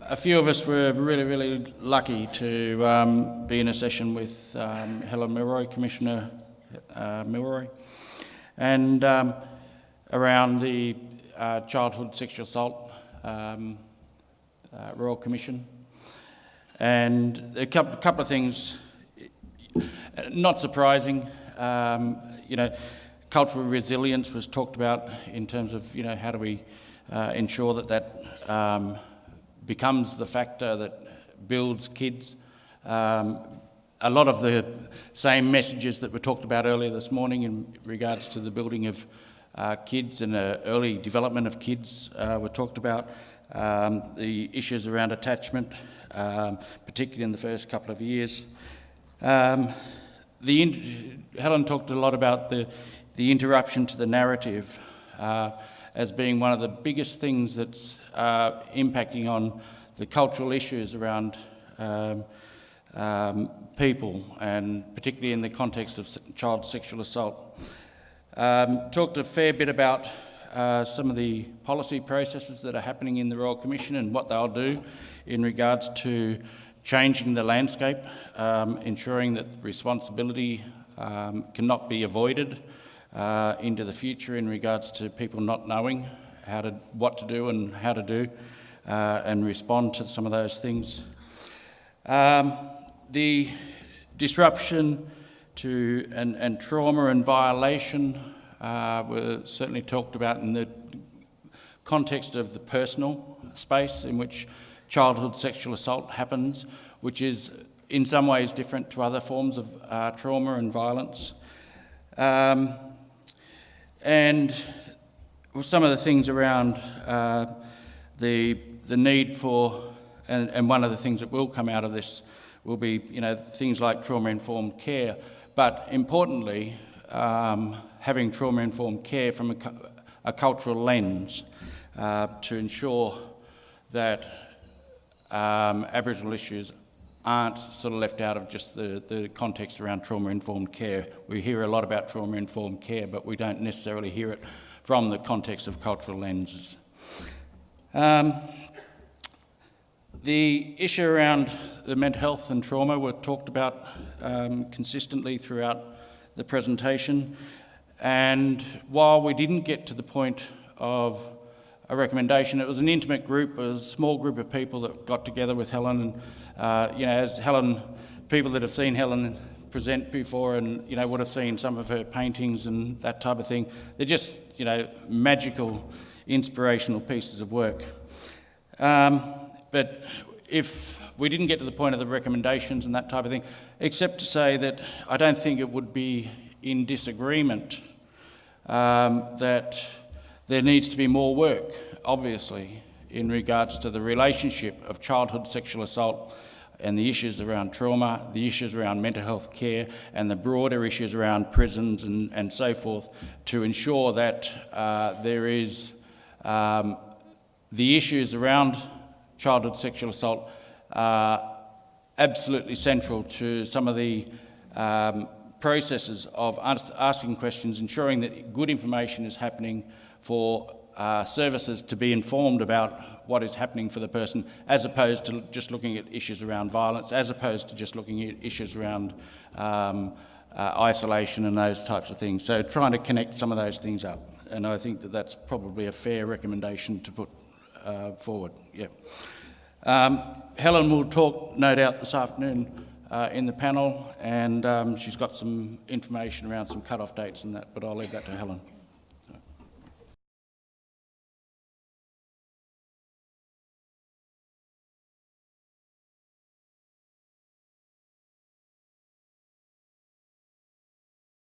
A few of us were really lucky to be in a session with Helen Milroy, Commissioner Milroy, and around the Childhood Sexual Assault Royal Commission. And a couple of things, not surprising, cultural resilience was talked about in terms of, how do we ensure that becomes the factor that builds kids. A lot of the same messages that were talked about earlier this morning in regards to the building of kids and early development of kids were talked about. The issues around attachment, particularly in the first couple of years. Helen talked a lot about the interruption to the narrative as being one of the biggest things that's impacting on the cultural issues around people, and particularly in the context of child sexual assault. Talked a fair bit about some of the policy processes that are happening in the Royal Commission and what they'll do in regards to changing the landscape, ensuring that responsibility cannot be avoided into the future in regards to people not knowing what to do and how to do and respond to some of those things. The disruption to and trauma and violation were certainly talked about in the context of the personal space in which childhood sexual assault happens, which is in some ways different to other forms of trauma and violence. And some of the things around the need for, and one of the things that will come out of this will be, things like trauma-informed care, but importantly, having trauma-informed care from a cultural lens to ensure that Aboriginal issues aren't sort of left out of just the context around trauma-informed care. We hear a lot about trauma-informed care, but we don't necessarily hear it from the context of cultural lenses. The issue around the mental health and trauma were talked about consistently throughout the presentation. And while we didn't get to the point of a recommendation, it was an intimate group, a small group of people that got together with Helen. And, as Helen, people that have seen Helen present before and, would have seen some of her paintings and that type of thing, they're just, magical, inspirational pieces of work. But if we didn't get to the point of the recommendations and that type of thing, except to say that I don't think it would be in disagreement that there needs to be more work, obviously, in regards to the relationship of childhood sexual assault and the issues around trauma, the issues around mental health care, and the broader issues around prisons and so forth, to ensure that there is the issues around childhood sexual assault are absolutely central to some of the processes of asking questions, ensuring that good information is happening for services to be informed about what is happening for the person, as opposed to just looking at issues around violence, as opposed to just looking at issues around isolation and those types of things. So trying to connect some of those things up. And I think that that's probably a fair recommendation to put forward. Yeah. Helen will talk, no doubt, this afternoon in the panel, and she's got some information around some cut-off dates and that, but I'll leave that to Helen.